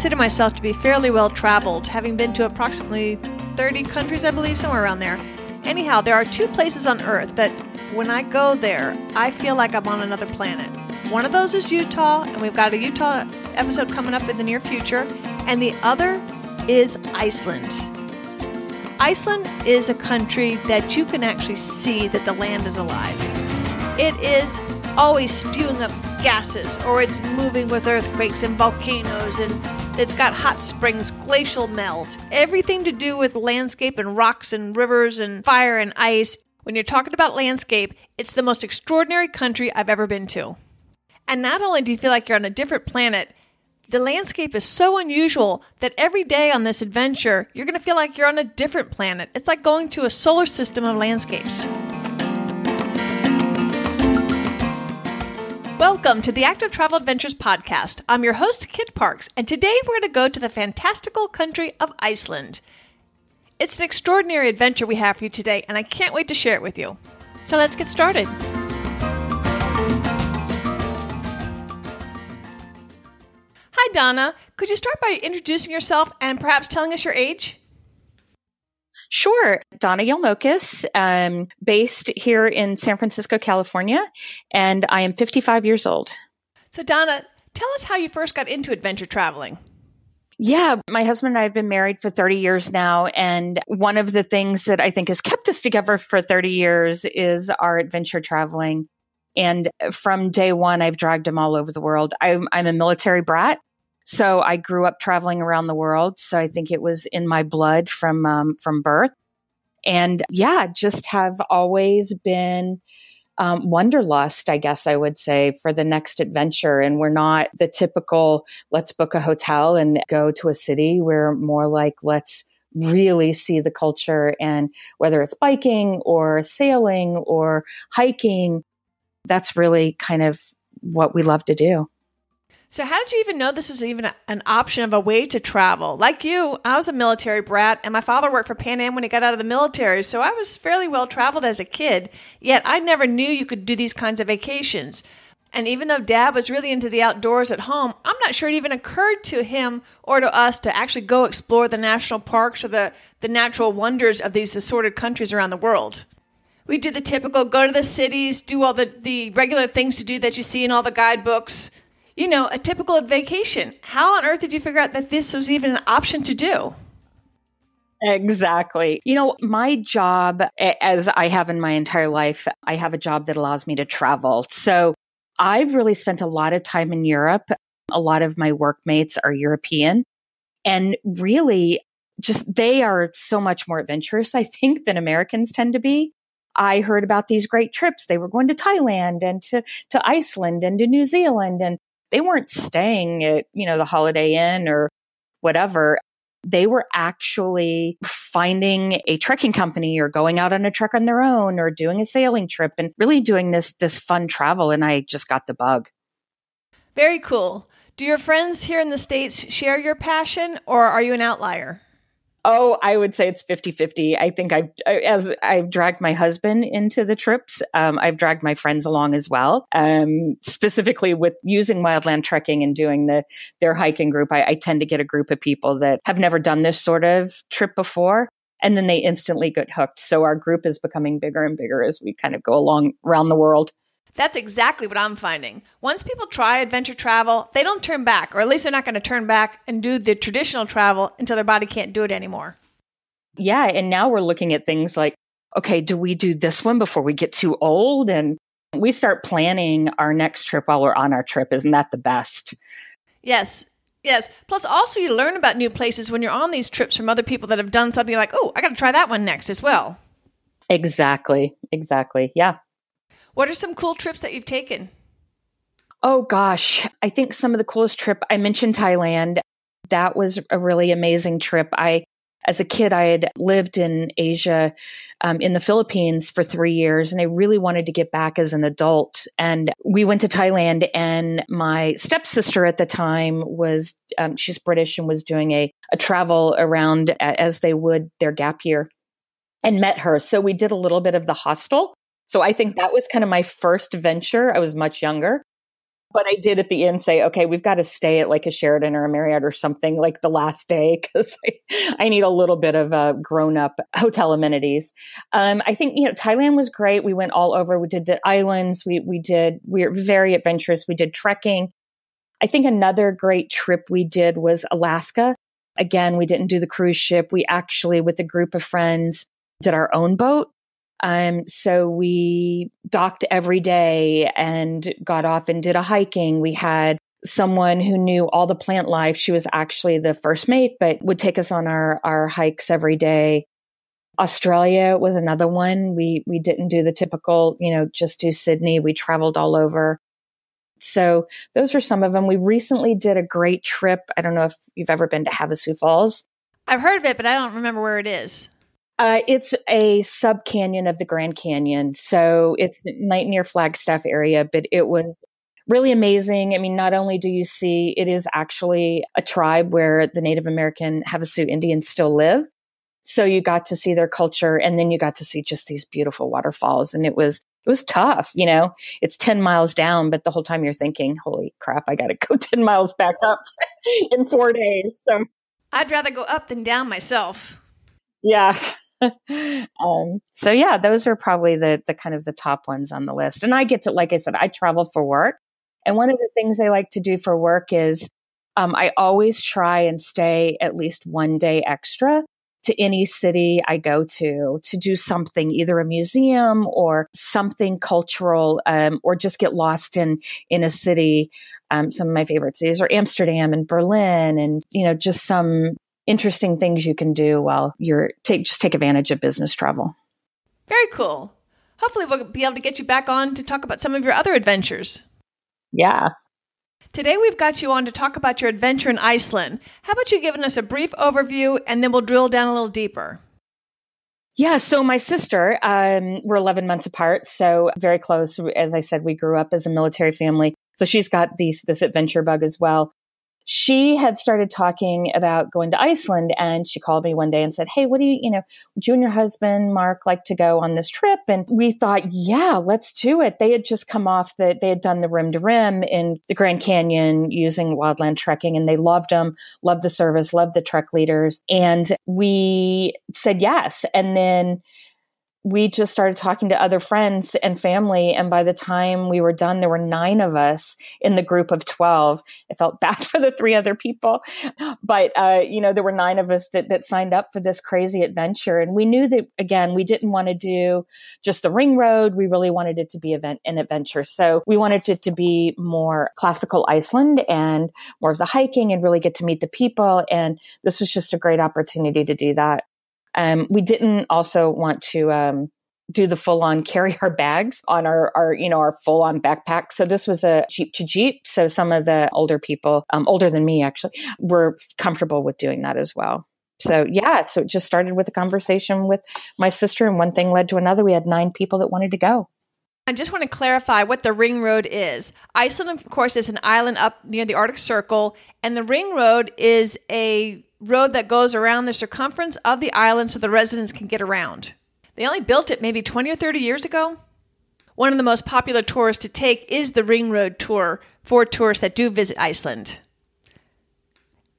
consider myself to be fairly well traveled, having been to approximately 30 countries, I believe, somewhere around there. Anyhow, there are two places on Earth that when I go there, I feel like I'm on another planet. One of those is Utah, and we've got a Utah episode coming up in the near future. And the other is Iceland. Iceland is a country that you can actually see that the land is alive. It is always spewing up gases, or it's moving with earthquakes and volcanoes, and it's got hot springs, glacial melt, everything to do with landscape and rocks and rivers and fire and ice. When you're talking about landscape, it's the most extraordinary country I've ever been to. And not only do you feel like you're on a different planet, the landscape is so unusual that every day on this adventure, you're going to feel like you're on a different planet. It's like going to a solar system of landscapes. Welcome to the Active Travel Adventures podcast. I'm your host, Kit Parks, and today we're going to go to the fantastical country of Iceland. It's an extraordinary adventure we have for you today, and I can't wait to share it with you. So let's get started. Hi, Donna. Could you start by introducing yourself and perhaps telling us your age? Sure. Donna Yelmokis, based here in San Francisco, California, and I am 55 years old. So Donna, tell us how you first got into adventure traveling. Yeah, my husband and I have been married for 30 years now, and one of the things that I think has kept us together for 30 years is our adventure traveling. And from day one, I've dragged him all over the world. I'm a military brat. So I grew up traveling around the world. So I think it was in my blood from birth. And yeah, just have always been wanderlust, I guess I would say, for the next adventure. And we're not the typical, let's book a hotel and go to a city. We're more like, let's really see the culture. And whether it's biking or sailing or hiking, that's really kind of what we love to do. So how did you even know this was even an option of a way to travel? Like you, I was a military brat, and my father worked for Pan Am when he got out of the military, so I was fairly well traveled as a kid, yet I never knew you could do these kinds of vacations. And even though Dad was really into the outdoors at home, I'm not sure it even occurred to him or to us to actually go explore the national parks or the natural wonders of these assorted countries around the world. We do the typical go to the cities, do all the regular things to do that you see in all the guidebooks. You know, a typical vacation. How on earth did you figure out that this was even an option to do? Exactly. You know, my job, as I have in my entire life, I have a job that allows me to travel. So I've really spent a lot of time in Europe. A lot of my workmates are European. And really, just they are so much more adventurous, I think, than Americans tend to be. I heard about these great trips. They were going to Thailand and to Iceland and to New Zealand. And they weren't staying at, the Holiday Inn or whatever. They were actually finding a trekking company or going out on a trek on their own or doing a sailing trip and really doing this fun travel. And I just got the bug. Very cool. Do your friends here in the States share your passion, or are you an outlier? Oh, I would say it's 50-50. I think as I've dragged my husband into the trips, I've dragged my friends along as well. Specifically with using wildland trekking and doing their hiking group, I tend to get a group of people that have never done this sort of trip before, and then they instantly get hooked. So our group is becoming bigger and bigger as we kind of go along around the world. That's exactly what I'm finding. Once people try adventure travel, they don't turn back, or at least they're not going to turn back and do the traditional travel until their body can't do it anymore. Yeah. And now we're looking at things like, okay, do we do this one before we get too old? And we start planning our next trip while we're on our trip. Isn't that the best? Yes. Yes. Plus, also, you learn about new places when you're on these trips from other people that have done something like, oh, I got to try that one next as well. Exactly. Yeah. What are some cool trips that you've taken? Oh, gosh. I think some of the coolest trip, I mentioned Thailand. That was a really amazing trip. As a kid, I had lived in Asia, in the Philippines for 3 years, and I really wanted to get back as an adult. And we went to Thailand, and my stepsister at the time was, she's British and was doing a travel around as they would their gap year, and met her. So we did a little bit of the hostel. So I think that was kind of my first venture. I was much younger. But I did at the end say, okay, we've got to stay at like a Sheraton or a Marriott or something like the last day because I need a little bit of grown-up hotel amenities. I think, Thailand was great. We went all over. We did the islands. We were very adventurous. We did trekking. I think another great trip we did was Alaska. Again, we didn't do the cruise ship. We actually, with a group of friends, did our own boat. So we docked every day and got off and did a hiking. We had someone who knew all the plant life. She was actually the first mate, but would take us on our hikes every day. Australia was another one. We didn't do the typical, just do Sydney. We traveled all over. So those were some of them. We recently did a great trip. I don't know if you've ever been to Havasu Falls. I've heard of it, but I don't remember where it is. It's a sub-canyon of the Grand Canyon. So it's near Flagstaff area, but it was really amazing. I mean, not only do you see, it is actually a tribe where the Native American Havasu Indians still live. So you got to see their culture, and then you got to see just these beautiful waterfalls. And it was tough. It's 10 miles down, but the whole time you're thinking, holy crap, I got to go 10 miles back up in 4 days. So I'd rather go up than down myself. Yeah. So yeah, those are probably the kind of the top ones on the list. And I get to, like I said, I travel for work. And one of the things I like to do for work is I always try and stay at least one day extra to any city I go to do something, either a museum or something cultural, or just get lost in a city. Some of my favorite cities are Amsterdam and Berlin, and, just some interesting things you can do while you're take advantage of business travel. Very cool. Hopefully we'll be able to get you back on to talk about some of your other adventures. Yeah. Today we've got you on to talk about your adventure in Iceland. How about you giving us a brief overview and then we'll drill down a little deeper? Yeah. So my sister, we're 11 months apart. So very close. As I said, we grew up as a military family. So she's got this adventure bug as well. She had started talking about going to Iceland, and she called me one day and said, hey, would you and your husband, Mark, like to go on this trip? And we thought, yeah, let's do it. They had just come off they had done the rim to rim in the Grand Canyon using wildland trekking, and they loved them, loved the service, loved the trek leaders. And we said yes. And then we just started talking to other friends and family. And by the time we were done, there were 9 of us in the group of 12. I felt bad for the 3 other people, but, there were 9 of us that signed up for this crazy adventure. And we knew that, again, we didn't want to do just the ring road. We really wanted it to be an adventure. So we wanted it to be more classical Iceland and more of the hiking and really get to meet the people. And this was just a great opportunity to do that. We didn't also want to do the full-on carry our bags on our full-on backpack. So this was a Jeep to Jeep. So some of the older people, older than me actually, were comfortable with doing that as well. So yeah, so it just started with a conversation with my sister, and one thing led to another. We had 9 people that wanted to go. I just want to clarify what the ring road is. Iceland, of course, is an island up near the Arctic Circle, and the ring road is a road that goes around the circumference of the island so the residents can get around. They only built it maybe 20 or 30 years ago. One of the most popular tours to take is the Ring Road Tour for tourists that do visit Iceland.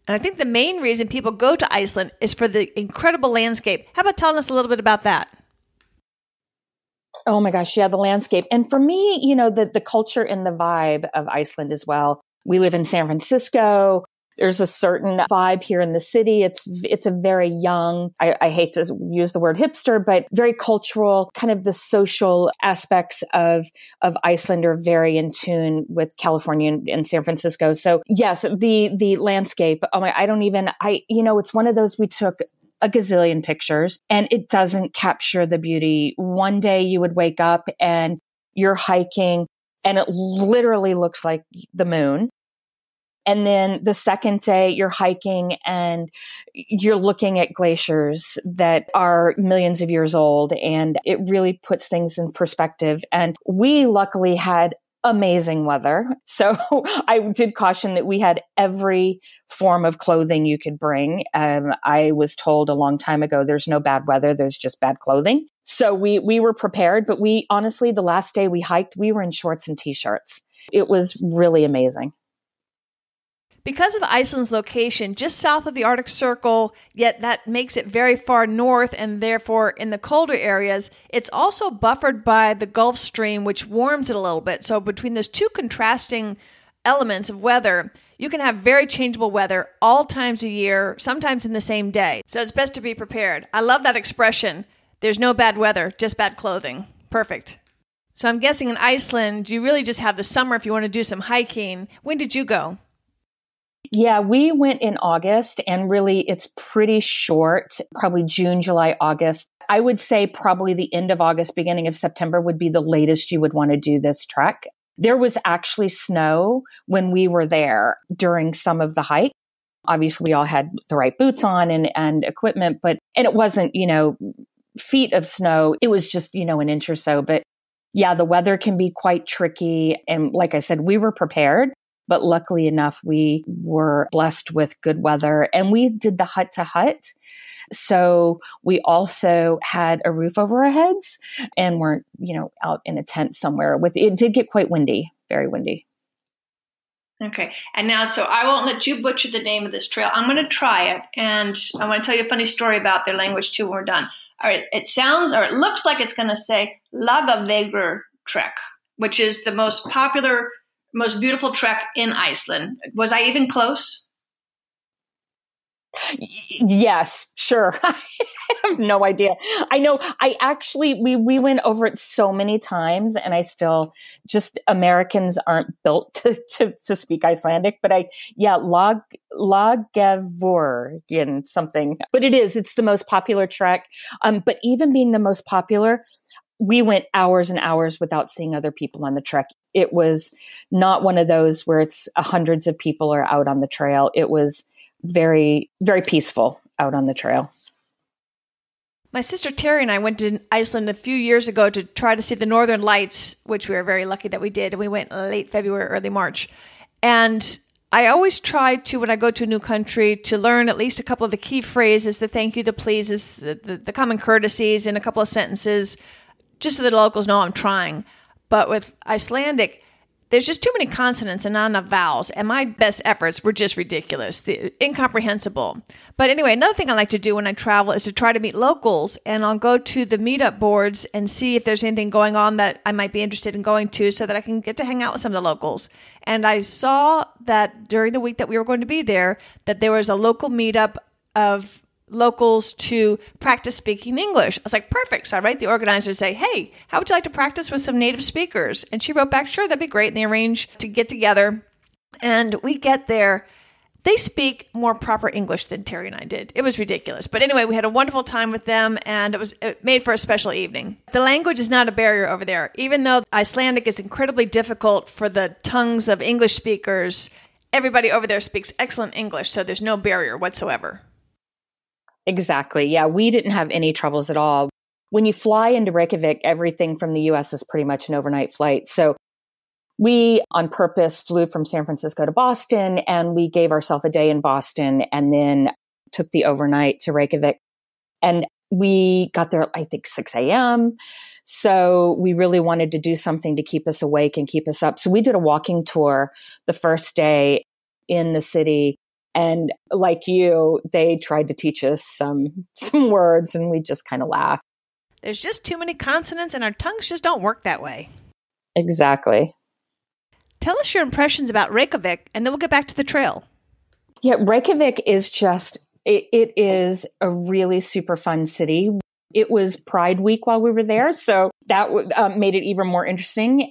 And I think the main reason people go to Iceland is for the incredible landscape. How about telling us a little bit about that? Oh my gosh, yeah, the landscape. And for me, the culture and the vibe of Iceland as well. We live in San Francisco. There's a certain vibe here in the city. It's a very young, I hate to use the word hipster, but very cultural, kind of the social aspects of Iceland are very in tune with California and San Francisco. So yes, the landscape, it's one of those we took a gazillion pictures and it doesn't capture the beauty. One day you would wake up and you're hiking and it literally looks like the moon. And then the second day you're hiking and you're looking at glaciers that are millions of years old, and it really puts things in perspective. And we luckily had amazing weather. So I did caution that we had every form of clothing you could bring. I was told a long time ago, there's no bad weather, there's just bad clothing. So we were prepared, but we honestly, the last day we hiked, we were in shorts and t-shirts. It was really amazing. Because of Iceland's location just south of the Arctic Circle, yet that makes it very far north and therefore in the colder areas, it's also buffered by the Gulf Stream, which warms it a little bit. So between those two contrasting elements of weather, you can have very changeable weather all times of year, sometimes in the same day. So it's best to be prepared. I love that expression. There's no bad weather, just bad clothing. Perfect. So I'm guessing in Iceland, you really just have the summer if you want to do some hiking. When did you go? Yeah, we went in August, and really it's pretty short, probably June, July, August. I would say probably the end of August, beginning of September would be the latest you would want to do this trek. There was actually snow when we were there during some of the hike. Obviously, we all had the right boots on and equipment, and it wasn't, feet of snow. It was just, an inch or so. But yeah, the weather can be quite tricky. And like I said, we were prepared. But luckily enough, we were blessed with good weather, and we did the hut to hut. So we also had a roof over our heads and weren't, out in a tent somewhere. It did get quite windy, very windy. Okay. And now, so I won't let you butcher the name of this trail. I'm going to try it. And I want to tell you a funny story about their language too when we're done. All right. It looks like it's going to say Lagavegur Trek, which is the most popular, most beautiful trek in Iceland. Was I even close? Yes, sure. I have no idea. I know we went over it so many times, and I still Americans aren't built to speak Icelandic, but Lagavur something, but it's the most popular trek. But even being the most popular, we went hours and hours without seeing other people on the trek. It was not one of those where it's hundreds of people are out on the trail. It was very, very peaceful out on the trail. My sister Terry and I went to Iceland a few years ago to try to see the Northern Lights, which we were very lucky that we did. And we went late February, early March. And I always try to, when I go to a new country, to learn at least a couple of the key phrases, the thank you, the pleases, the common courtesies, and a couple of sentences, just so that the locals know I'm trying. But with Icelandic, there's just too many consonants and not enough vowels. And my best efforts were just ridiculous, incomprehensible. But anyway, another thing I like to do when I travel is to try to meet locals. And I'll go to the meetup boards and see if there's anything going on that I might be interested in going to so that I can get to hang out with some of the locals. And I saw that during the week that we were going to be there, that there was a local meetup of locals to practice speaking English. I was like, perfect. So I write the organizer and say, hey, how would you like to practice with some native speakers? And she wrote back, sure, that'd be great. And they arrange to get together. And we get there. They speak more proper English than Terry and I did. It was ridiculous. But anyway, we had a wonderful time with them, and it made for a special evening. The language is not a barrier over there. Even though Icelandic is incredibly difficult for the tongues of English speakers, everybody over there speaks excellent English, so there's no barrier whatsoever. Exactly. Yeah, we didn't have any troubles at all. When you fly into Reykjavik, everything from the U.S. is pretty much an overnight flight. So we, on purpose, flew from San Francisco to Boston, and we gave ourselves a day in Boston and then took the overnight to Reykjavik. And we got there, I think, 6 a.m. So we really wanted to do something to keep us awake and keep us up. So we did a walking tour the first day in the city. And like you, they tried to teach us some words, and we just kind of laughed. There's just too many consonants, and our tongues just don't work that way. Exactly. Tell us your impressions about Reykjavik, and then we'll get back to the trail. Yeah, Reykjavik is it is a really super fun city. It was Pride Week while we were there, so that made it even more interesting.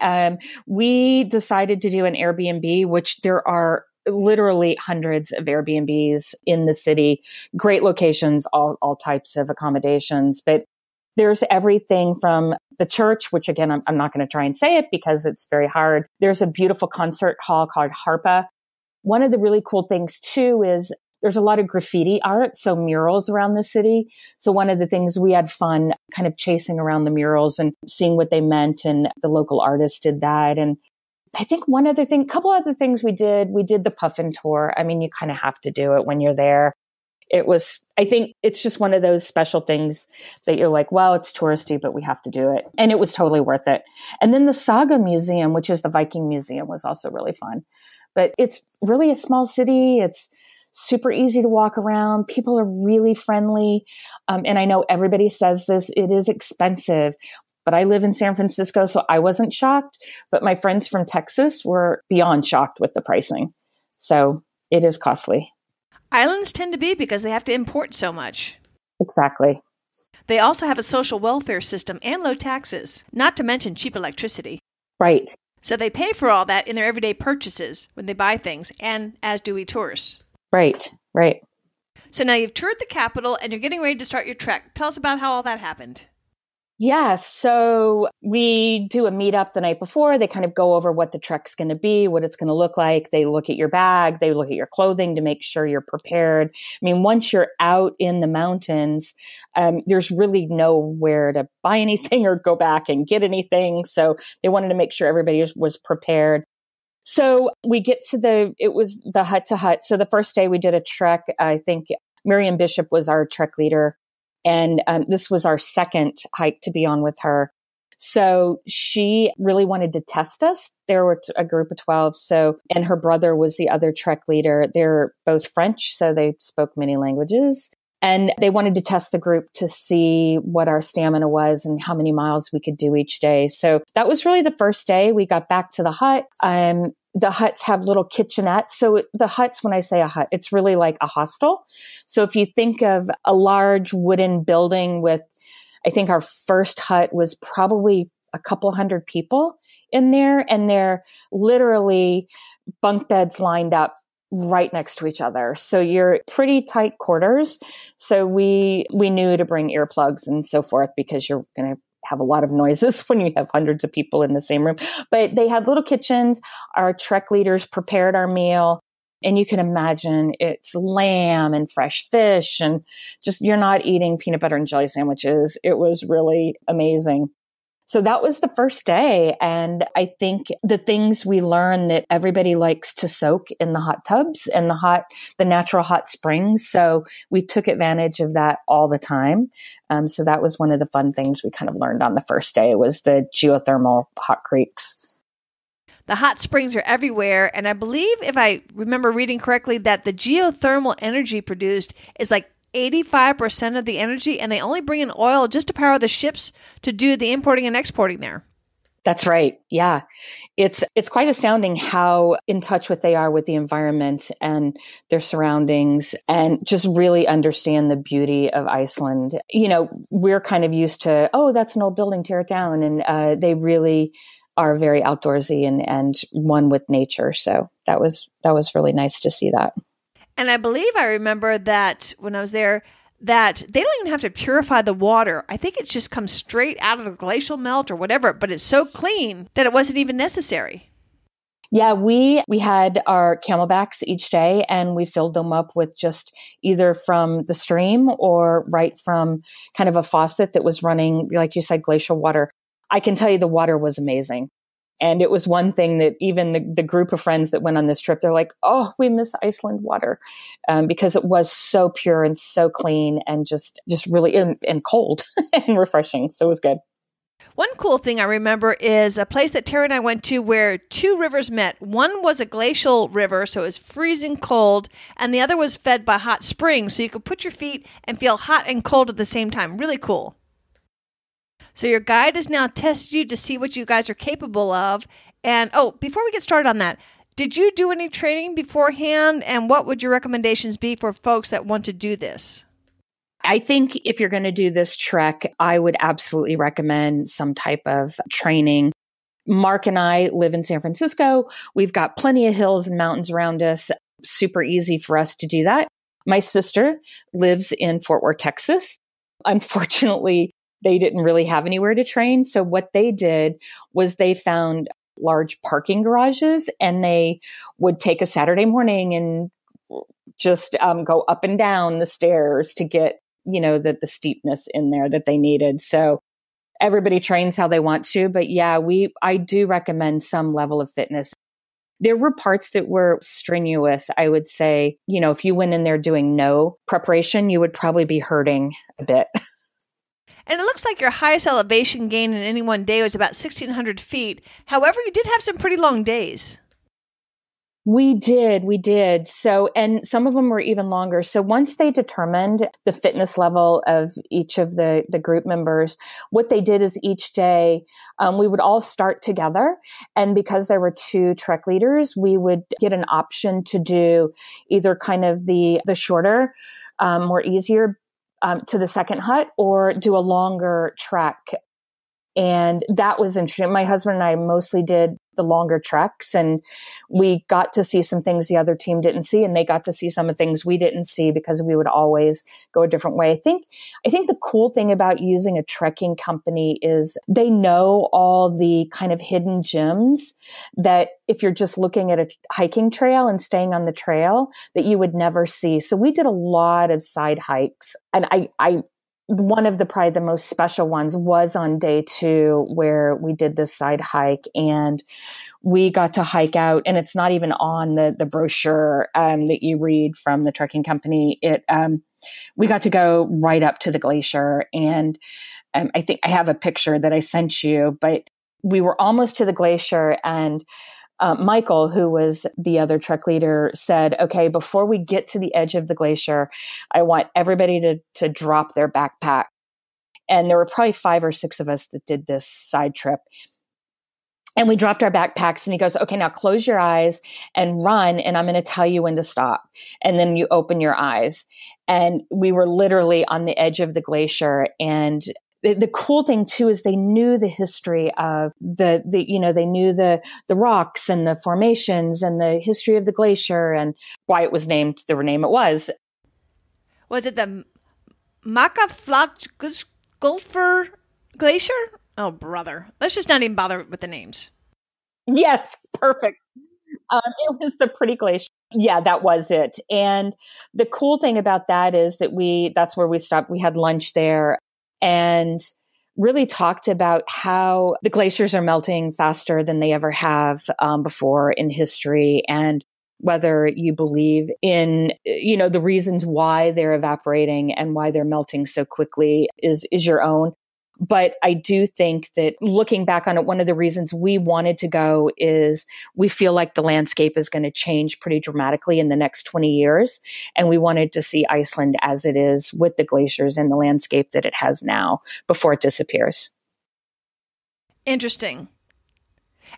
We decided to do an Airbnb, which there are literally hundreds of Airbnbs in the city, great locations, all types of accommodations. But there's everything from the church, which again, I'm not going to try and say it because it's very hard. There's a beautiful concert hall called Harpa. One of the really cool things too is there's a lot of graffiti art, so murals around the city. So one of the things we had fun kind of chasing around the murals and seeing what they meant, and the local artists did that. And I think a couple other things we did the puffin tour. I mean, you kind of have to do it when you're there. I think it's just one of those special things that you're like, well, it's touristy, but we have to do it. And it was totally worth it. And then the Saga Museum, which is the Viking Museum, was also really fun. But it's really a small city. It's super easy to walk around. People are really friendly. And I know everybody says this, it is expensive. But I live in San Francisco, so I wasn't shocked. But my friends from Texas were beyond shocked with the pricing. So it is costly. Islands tend to be because they have to import so much. Exactly. They also have a social welfare system and low taxes, not to mention cheap electricity. Right. So they pay for all that in their everyday purchases when they buy things, and as do we tourists. Right. So now you've toured the capital and you're getting ready to start your trek. Tell us about how all that happened. Yeah, so we do a meetup the night before. They kind of go over what the trek's going to be, what it's going to look like. They look at your bag. They look at your clothing to make sure you're prepared. I mean, once you're out in the mountains, there's really nowhere to buy anything or go back and get anything. So they wanted to make sure everybody was prepared. So we get to it was the hut to hut. So the first day we did a trek. I think Miriam Bishop was our trek leader. And this was our second hike to be on with her. So she really wanted to test us. There were a group of 12. And her brother was the other trek leader. They're both French, so they spoke many languages. And they wanted to test the group to see what our stamina was and how many miles we could do each day. So that was really the first day. We got back to the hut. The huts have little kitchenettes. So the huts, when I say a hut, it's really like a hostel. So if you think of a large wooden building with, I think our first hut was probably a couple hundred people in there, and they're literally bunk beds lined up right next to each other. So you're pretty tight quarters. So we knew to bring earplugs and so forth because you're going to have a lot of noises when you have hundreds of people in the same room. But they had little kitchens. Our trek leaders prepared our meal. And you can imagine it's lamb and fresh fish and just, you're not eating peanut butter and jelly sandwiches. It was really amazing. So that was the first day. And I think the things we learned that everybody likes to soak in the hot tubs and the natural hot springs. So we took advantage of that all the time. So that was one of the fun things we kind of learned on the first day was the geothermal hot creeks. The hot springs are everywhere. And I believe, if I remember reading correctly, that the geothermal energy produced is like 85% of the energy, and they only bring in oil just to power the ships to do the importing and exporting there. That's right. Yeah. It's quite astounding how in touch with they are with the environment and their surroundings and just really understand the beauty of Iceland. You know, we're kind of used to, oh, that's an old building, tear it down. And they really are very outdoorsy and one with nature. So that was really nice to see that. And I believe I remember that when I was there, that they don't even have to purify the water. I think it just comes straight out of the glacial melt or whatever, but it's so clean that it wasn't even necessary. Yeah, we had our camelbacks each day and we filled them up with just either from the stream or right from kind of a faucet that was running, like you said, glacial water. I can tell you the water was amazing. And it was one thing that even the group of friends that went on this trip, they're like, oh, we miss Iceland water because it was so pure and so clean and just really and cold and refreshing. So it was good. One cool thing I remember is a place that Tara and I went to where two rivers met. One was a glacial river, so it was freezing cold, and the other was fed by hot springs, so you could put your feet and feel hot and cold at the same time. Really cool. So your guide has now tested you to see what you guys are capable of. And, before we get started on that, did you do any training beforehand? And what would your recommendations be for folks that want to do this? I think if you're going to do this trek, I would absolutely recommend some type of training. Mark and I live in San Francisco. We've got plenty of hills and mountains around us. Super easy for us to do that. My sister lives in Fort Worth, Texas. Unfortunately, they didn't really have anywhere to train. So what they did was they found large parking garages and they would take a Saturday morning and just go up and down the stairs to get, the steepness in there that they needed. So everybody trains how they want to. But yeah, I do recommend some level of fitness. There were parts that were strenuous. I would say, if you went in there doing no preparation, you would probably be hurting a bit. And it looks like your highest elevation gain in any one day was about 1,600 feet. However, you did have some pretty long days. We did. So, and some of them were even longer. So once they determined the fitness level of each of the group members, what they did is each day, we would all start together. And because there were 2 trek leaders, we would get an option to do either kind of the shorter, more easier, to the second hut, or do a longer trek. And that was interesting. My husband and I mostly did the longer treks, and we got to see some things the other team didn't see, and they got to see some of the things we didn't see because we would always go a different way. I think the cool thing about using a trekking company is they know all the kind of hidden gems that if you're just looking at a hiking trail and staying on the trail that you would never see. So we did a lot of side hikes, and one of probably the most special ones was on day 2 where we did this side hike, and we got to hike out, and it's not even on the brochure that you read from the trekking company. We got to go right up to the glacier, and I think I have a picture that I sent you, but we were almost to the glacier, and Michael, who was the other trek leader, said, okay, before we get to the edge of the glacier, I want everybody to drop their backpack. And there were probably 5 or 6 of us that did this side trip. And we dropped our backpacks, and he goes, okay, now close your eyes and run, and I'm going to tell you when to stop. And then you open your eyes. And we were literally on the edge of the glacier, and the cool thing too is they knew the history of they knew the rocks and the formations and the history of the glacier and why it was named the name it was. Was it the Makaflatgulfer Glacier? Oh, brother. Let's just not even bother with the names. Yes, perfect. It was the Pretty Glacier. Yeah, that was it. And the cool thing about that is that that's where we stopped. We had lunch there, and really talked about how the glaciers are melting faster than they ever have before in history, and whether you believe in, the reasons why they're evaporating and why they're melting so quickly is your own. But I do think that looking back on it, one of the reasons we wanted to go is we feel like the landscape is going to change pretty dramatically in the next 20 years. And we wanted to see Iceland as it is with the glaciers and the landscape that it has now before it disappears. Interesting.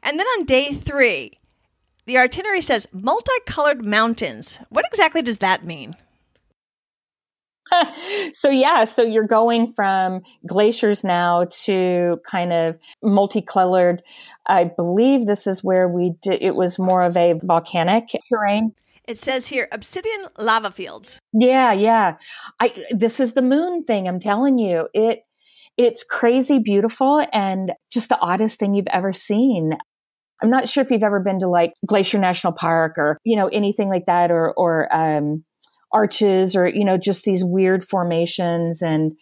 And then on day 3, the itinerary says multicolored mountains. What exactly does that mean? So you're going from glaciers now to kind of multicolored. I believe this is where it was more of a volcanic terrain. It says here, obsidian lava fields. Yeah. This is the moon thing. I'm telling you, it's crazy beautiful and just the oddest thing you've ever seen. I'm not sure if you've ever been to like Glacier National Park or, anything like that or arches or, just these weird formations. And,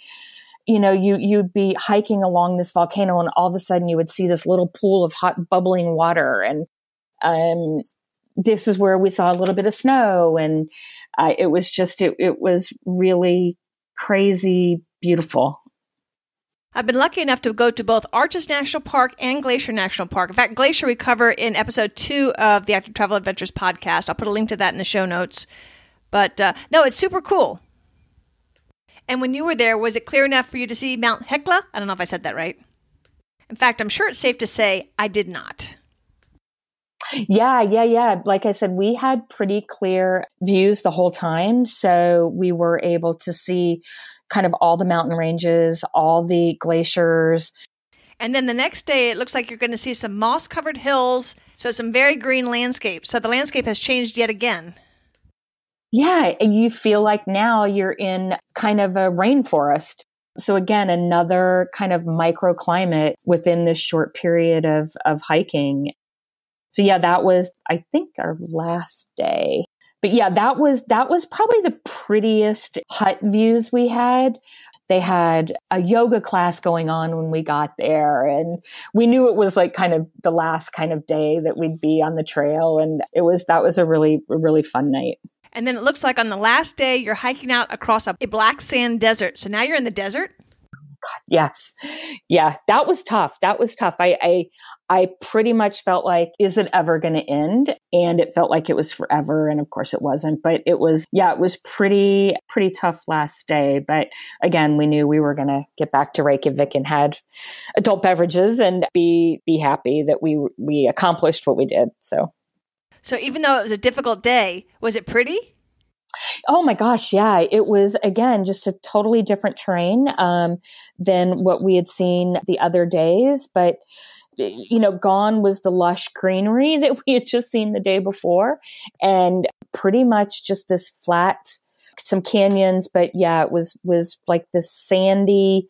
you'd be hiking along this volcano and all of a sudden you would see this little pool of hot bubbling water. And this is where we saw a little bit of snow. And it was really crazy beautiful. I've been lucky enough to go to both Arches National Park and Glacier National Park. In fact, Glacier we cover in episode 2 of the Active Travel Adventures podcast. I'll put a link to that in the show notes. But no, it's super cool. And when you were there, was it clear enough for you to see Mount Hekla? I don't know if I said that right. In fact, I'm sure it's safe to say I did not. Yeah. Like I said, we had pretty clear views the whole time. So we were able to see kind of all the mountain ranges, all the glaciers. And then the next day, it looks like you're going to see some moss-covered hills, so some very green landscape. So the landscape has changed yet again. Yeah, and you feel like now you're in kind of a rainforest. So again, another kind of microclimate within this short period of hiking. So yeah, that was, I think, our last day. But yeah, that was probably the prettiest hut views we had. They had a yoga class going on when we got there. And we knew it was like kind of the last kind of day that we'd be on the trail. And that was a really fun night. And then it looks like on the last day, you're hiking out across a black sand desert. So now you're in the desert? God, yes. Yeah, that was tough. I pretty much felt like, is it ever going to end? And it felt like it was forever. And of course it wasn't, but it was pretty tough last day. But again, we knew we were going to get back to Reykjavik and had adult beverages and be happy that we accomplished what we did. So even though it was a difficult day, was it pretty? Oh my gosh. Yeah. It was, again, just a totally different terrain, than what we had seen the other days. But, gone was the lush greenery that we had just seen the day before, and pretty much just this flat, some canyons. But yeah, it was like this sandy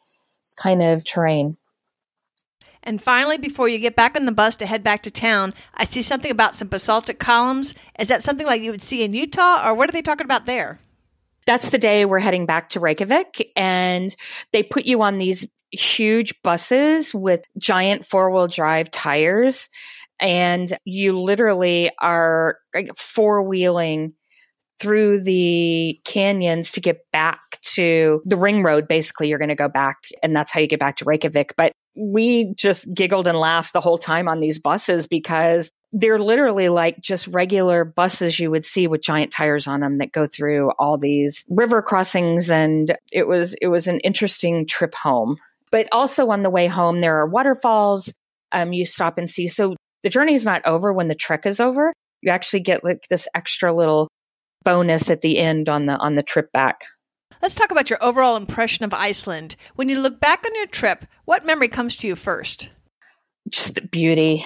kind of terrain. And finally, before you get back on the bus to head back to town, I see something about some basaltic columns. Is that something like you would see in Utah, or what are they talking about there? That's the day we're heading back to Reykjavik, and they put you on these huge buses with giant 4-wheel drive tires, and you literally are four-wheeling through the canyons to get back to the ring road. Basically, you're going to go back, and that's how you get back to Reykjavik. But we just giggled and laughed the whole time on these buses because they're literally like just regular buses you would see with giant tires on them that go through all these river crossings. And it was an interesting trip home. But also on the way home, there are waterfalls you stop and see. So the journey is not over when the trek is over. You actually get like this extra little bonus at the end on the trip back. Let's talk about your overall impression of Iceland. When you look back on your trip, what memory comes to you first? Just the beauty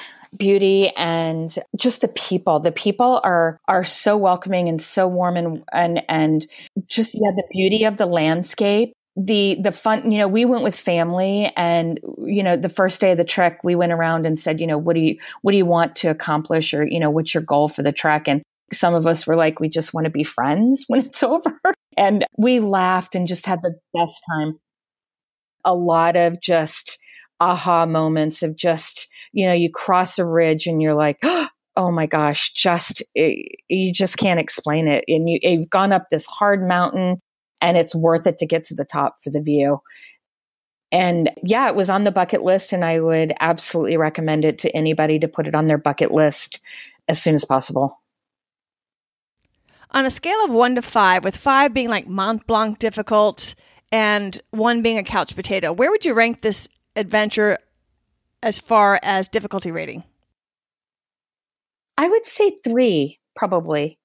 and just the people. The people are so welcoming and so warm and just, the beauty of the landscape. The fun, we went with family, and, the first day of the trek, we went around and said, what do you want to accomplish, or, what's your goal for the trek? And some of us were like, we just want to be friends when it's over. And we laughed and just had the best time. A lot of just aha moments of just, you cross a ridge and you're like, oh my gosh, you just can't explain it. And you've gone up this hard mountain, and it's worth it to get to the top for the view. And yeah, it was on the bucket list, and I would absolutely recommend it to anybody to put it on their bucket list as soon as possible. On a scale of 1 to 5, with 5 being like Mont Blanc difficult and 1 being a couch potato, where would you rank this adventure as far as difficulty rating? I would say 3, probably.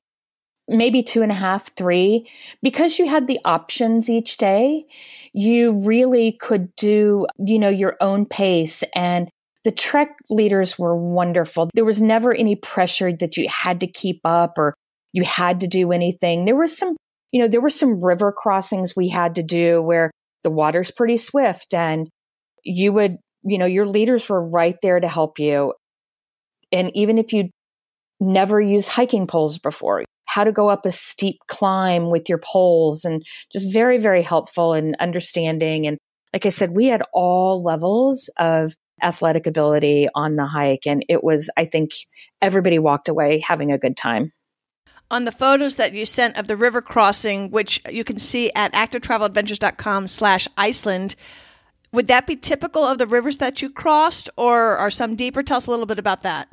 Maybe 2.5, 3. Because you had the options each day, you really could do, your own pace. And the trek leaders were wonderful. There was never any pressure that you had to keep up or you had to do anything. There were some river crossings we had to do where the water's pretty swift, and you would, your leaders were right there to help you. And even if you never used hiking poles before, how to go up a steep climb with your poles, and just very, very helpful and understanding. And like I said, we had all levels of athletic ability on the hike. And it was, I think everybody walked away having a good time. On the photos that you sent of the river crossing, which you can see at activetraveladventures.com/Iceland, would that be typical of the rivers that you crossed, or are some deeper? Tell us a little bit about that.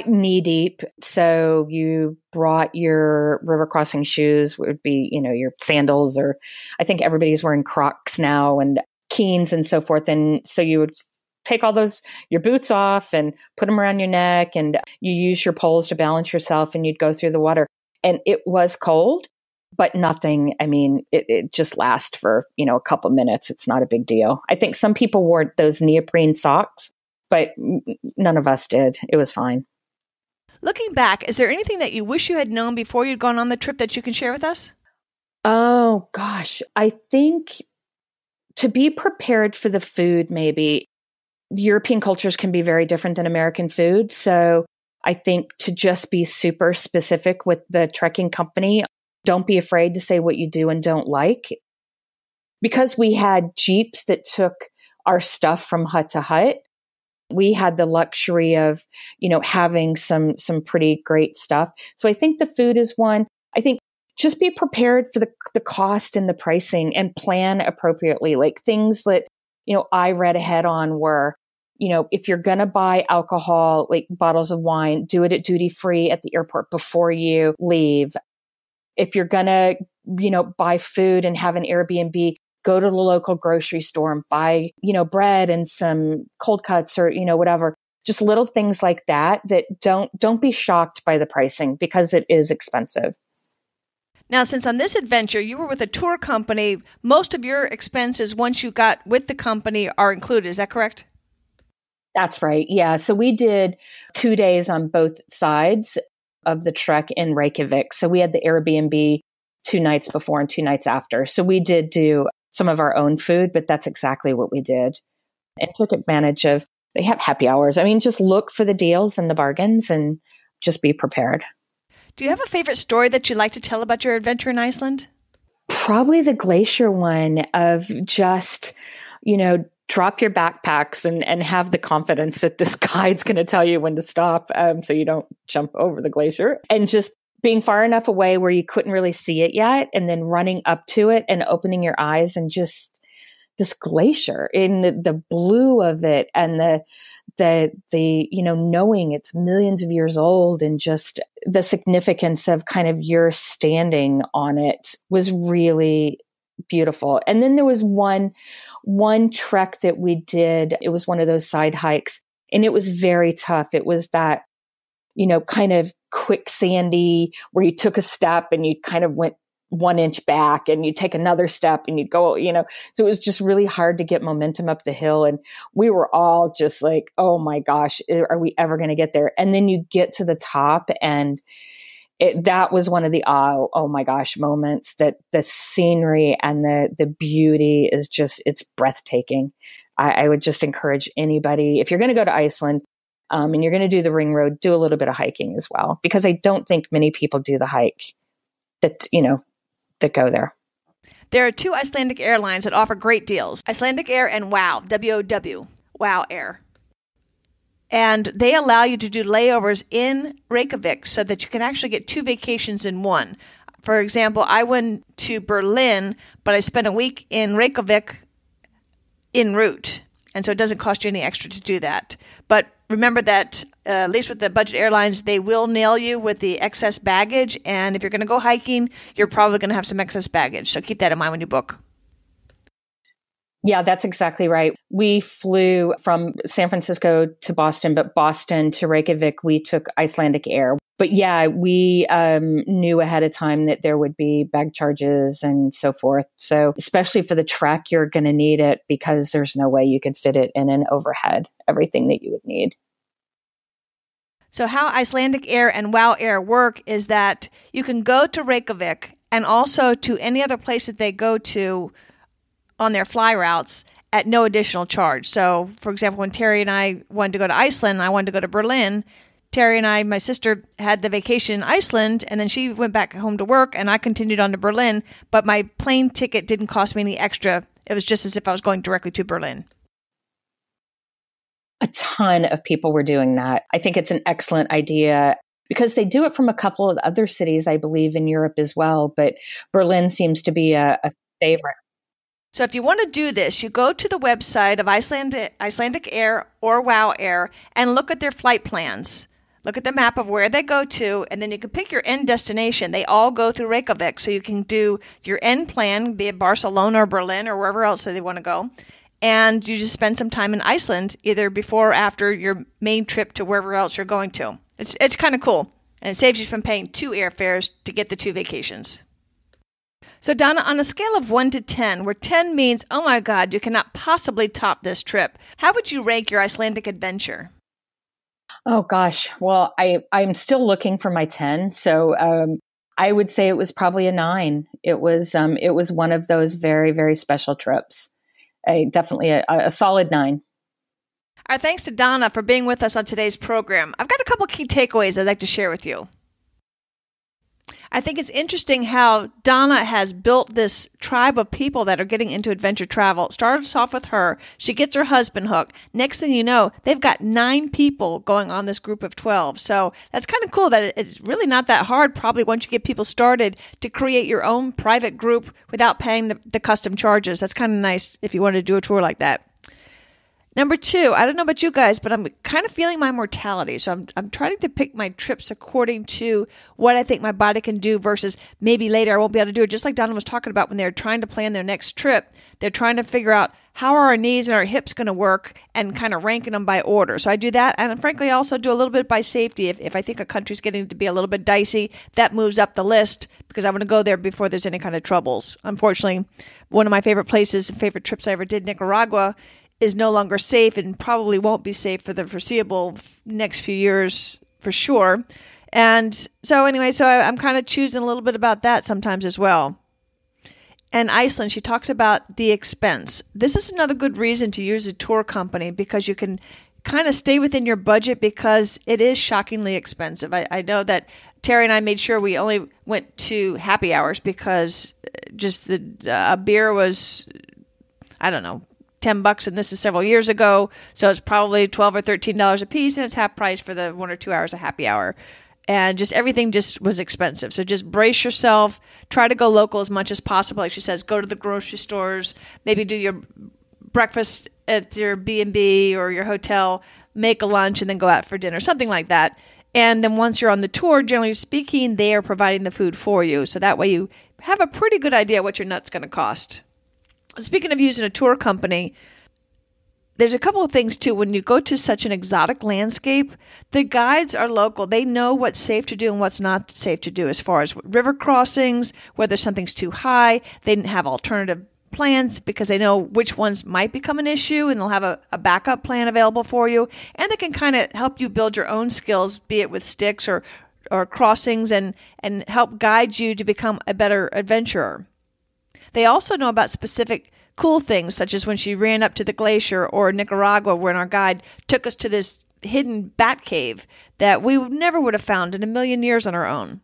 Knee deep. So you brought your river crossing shoes, would be, your sandals, or I think everybody's wearing Crocs now, and Keens and so forth. And so you would take all your boots off and put them around your neck, and you use your poles to balance yourself, and you'd go through the water. And it was cold, but nothing. I mean, it just lasts for, a couple minutes. It's not a big deal. I think some people wore those neoprene socks, but none of us did. It was fine. Looking back, is there anything that you wish you had known before you'd gone on the trip that you can share with us? Oh, gosh. I think to be prepared for the food, maybe. European cultures can be very different than American food. So I think to just be super specific with the trekking company, don't be afraid to say what you do and don't like. because we had Jeeps that took our stuff from hut to hut, we had the luxury of, having some pretty great stuff. So I think the food is one. I think just be prepared for the cost and the pricing and plan appropriately. Like things that, I read ahead on were, if you're going to buy alcohol, like bottles of wine, do it at duty free at the airport before you leave. If you're going to, buy food and have an Airbnb, go to the local grocery store and buy, bread and some cold cuts or, whatever. Just little things like that don't be shocked by the pricing because it is expensive. Now, since on this adventure you were with a tour company, most of your expenses once you got with the company are included. Is that correct? That's right. Yeah. So we did 2 days on both sides of the trek in Reykjavik. So we had the Airbnb 2 nights before and 2 nights after. So we did do some of our own food, but that's exactly what we did and took advantage of. They have happy hours. I mean, just look for the deals and the bargains and just be prepared. Do you have a favorite story that you like to tell about your adventure in Iceland? Probably the glacier one of just, drop your backpacks and have the confidence that this guide's going to tell you when to stop so you don't jump over the glacier. And just being far enough away where you couldn't really see it yet, and then running up to it and opening your eyes and just this glacier in the blue of it and the knowing it's millions of years old and just the significance of kind of your standing on it was really beautiful. And then there was one trek that we did. It was one of those side hikes and it was very tough. It was that, kind of quicksandy where you took a step and you kind of went 1 inch back and you take another step and you go, so it was just really hard to get momentum up the hill. And we were all just like, oh my gosh, are we ever going to get there? And then you get to the top and that was one of the, oh my gosh, moments that the scenery and the beauty is just, it's breathtaking. I would just encourage anybody, if you're going to go to Iceland, and you're going to do the ring road, do a little bit of hiking as well, because I don't think many people do the hike that go there. There are 2 Icelandic airlines that offer great deals, Icelandic Air and WOW, W-O-W, WOW Air. And they allow you to do layovers in Reykjavik so that you can actually get 2 vacations in one. For example, I went to Berlin, but I spent a week in Reykjavik en route. And so it doesn't cost you any extra to do that. But remember that, at least with the budget airlines, they will nail you with the excess baggage. And if you're going to go hiking, you're probably going to have some excess baggage. So keep that in mind when you book. Yeah, that's exactly right. We flew from San Francisco to Boston, but Boston to Reykjavik, we took Icelandic Air. But yeah, we knew ahead of time that there would be bag charges and so forth. So especially for the trek, you're going to need it because there's no way you could fit it in an overhead, everything that you would need. So how Icelandic Air and WOW Air work is that you can go to Reykjavik and also to any other place that they go to on their fly routes at no additional charge. So, for example, when Terry and I wanted to go to Iceland and I wanted to go to Berlin, Terry and I, my sister, had the vacation in Iceland, and then she went back home to work, and I continued on to Berlin, but my plane ticket didn't cost me any extra. It was just as if I was going directly to Berlin. A ton of people were doing that. I think it's an excellent idea because they do it from a couple of other cities, I believe, in Europe as well, but Berlin seems to be a favorite. So if you want to do this, you go to the website of Icelandic Air or WOW Air and look at their flight plans. Look at the map of where they go to, and then you can pick your end destination. They all go through Reykjavik, so you can do your end plan, be it Barcelona or Berlin or wherever else that they want to go. And you just spend some time in Iceland, either before or after your main trip to wherever else you're going to. It's kind of cool, and it saves you from paying 2 airfares to get the 2 vacations. So Donna, on a scale of 1 to 10, where 10 means, oh my God, you cannot possibly top this trip, how would you rank your Icelandic adventure? Oh gosh. Well, I'm still looking for my 10. So I would say it was probably a 9. It was one of those very, very special trips. Definitely a solid 9. Our thanks to Donna for being with us on today's program. I've got a couple key takeaways I'd like to share with you. I think it's interesting how Donna has built this tribe of people that are getting into adventure travel. It starts off with her. She gets her husband hooked. Next thing you know, they've got 9 people going on this group of 12. So that's kind of cool that it's really not that hard, probably once you get people started, to create your own private group without paying the custom charges. That's kind of nice if you want to do a tour like that. Number 2, I don't know about you guys, but I'm kind of feeling my mortality. So I'm trying to pick my trips according to what I think my body can do versus maybe later I won't be able to do it. Just like Donna was talking about when they're trying to plan their next trip, they're trying to figure out how are our knees and our hips going to work and kind of ranking them by order. So I do that. And frankly, I also do a little bit by safety. If I think a country's getting to be a little bit dicey, that moves up the list because I want to go there before there's any kind of troubles. Unfortunately, one of my favorite places and favorite trips I ever did, Nicaragua, is no longer safe and probably won't be safe for the foreseeable next few years for sure. And so anyway, I'm kind of choosing a little bit about that sometimes as well. And Iceland, she talks about the expense. This is another good reason to use a tour company because you can kind of stay within your budget because it is shockingly expensive. I know that Terry and I made sure we only went to happy hours because just a beer was, I don't know, $10, and this is several years ago, so it's probably $12 or $13 a piece, and it's half price for the 1 or 2 hours of happy hour. And just everything just was expensive. So just brace yourself. Try to go local as much as possible. Like she says, go to the grocery stores, maybe do your breakfast at your B&B or your hotel, make a lunch, and then go out for dinner, something like that. And then once you're on the tour, generally speaking, they are providing the food for you. So that way you have a pretty good idea what your nut's going to cost. Speaking of using a tour company, there's a couple of things too. When you go to such an exotic landscape, the guides are local. They know what's safe to do and what's not safe to do as far as river crossings, whether something's too high. They didn't have alternative plans because they know which ones might become an issue, and they'll have a backup plan available for you. And they can kind of help you build your own skills, be it with sticks or crossings, and help guide you to become a better adventurer. They also know about specific cool things, such as when she ran up to the glacier, or Nicaragua, when our guide took us to this hidden bat cave that we never would have found in a million years on our own.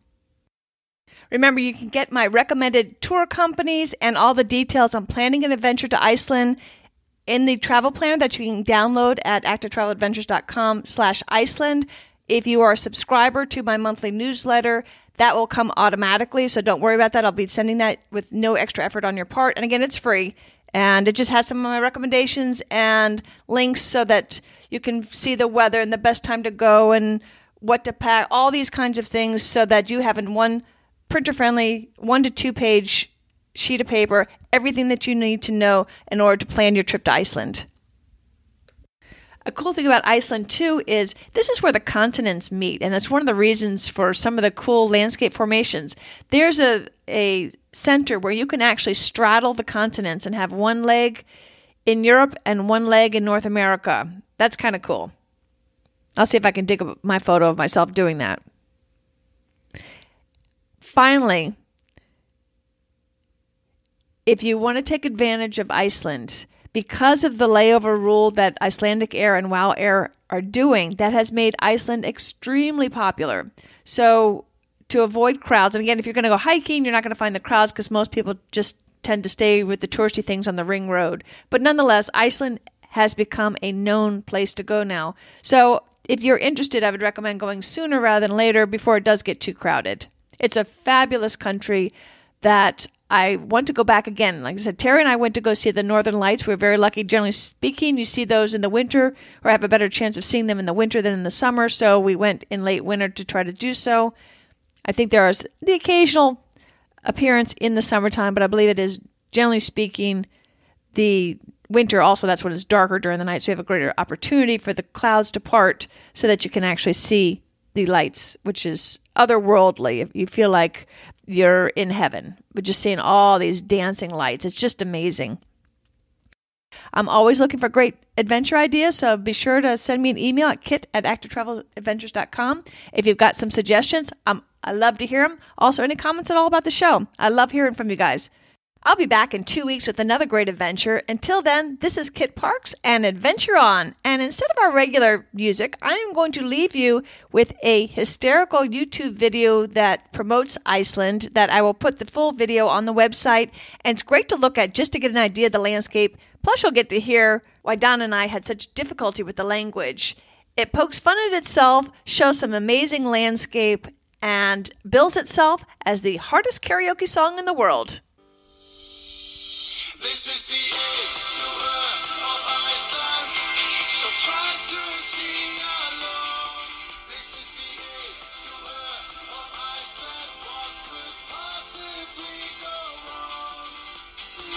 Remember, you can get my recommended tour companies and all the details on planning an adventure to Iceland in the travel planner that you can download at activetraveladventures.com/Iceland. If you are a subscriber to my monthly newsletter, that will come automatically, so don't worry about that. I'll be sending that with no extra effort on your part. And again, it's free, and it just has some of my recommendations and links so that you can see the weather and the best time to go and what to pack, all these kinds of things, so that you have in one printer-friendly 1 to 2 page sheet of paper everything that you need to know in order to plan your trip to Iceland. A cool thing about Iceland, too, is this is where the continents meet, and that's one of the reasons for some of the cool landscape formations. There's a center where you can actually straddle the continents and have one leg in Europe and one leg in North America. That's kind of cool. I'll see if I can dig up my photo of myself doing that. Finally, if you want to take advantage of Iceland, because of the layover rule that Icelandic Air and WOW Air are doing, that has made Iceland extremely popular. So to avoid crowds, and again, if you're going to go hiking, you're not going to find the crowds because most people just tend to stay with the touristy things on the ring road. But nonetheless, Iceland has become a known place to go now. So if you're interested, I would recommend going sooner rather than later before it does get too crowded. It's a fabulous country that I want to go back again. Like I said, Terry and I went to go see the Northern Lights. We were very lucky. Generally speaking, you see those in the winter, or have a better chance of seeing them in the winter than in the summer. So we went in late winter to try to do so. I think there is the occasional appearance in the summertime, but I believe it is, generally speaking, the winter also. That's when it's darker during the night, so you have a greater opportunity for the clouds to part so that you can actually see the lights, which is otherworldly. You feel like you're in heaven, but just seeing all these dancing lights. It's just amazing. I'm always looking for great adventure ideas, so be sure to send me an email at kit@activetraveladventures.com. If you've got some suggestions, I love to hear them. Also, any comments at all about the show. I love hearing from you guys. I'll be back in 2 weeks with another great adventure. Until then, this is Kit Parks and Adventure On. And instead of our regular music, I am going to leave you with a hysterical YouTube video that promotes Iceland that I will put the full video on the website. And it's great to look at just to get an idea of the landscape. Plus, you'll get to hear why Don and I had such difficulty with the language. It pokes fun at itself, shows some amazing landscape, and bills itself as the hardest karaoke song in the world. This is the A to of Iceland, so try to sing along. This is the A to of Iceland, what could possibly go wrong?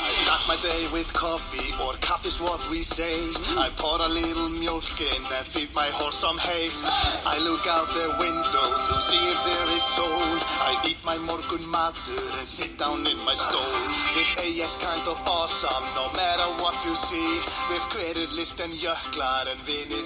I start my day with coffee, or coffee's what we say. I pour a little milk in and feed my horse some hay. I look out the window to see if there is soul. I eat my morgunmatur and sit down in my stól. This hay is kind of awesome, no matter what you see. There's kveðurlist and jöklar and vinir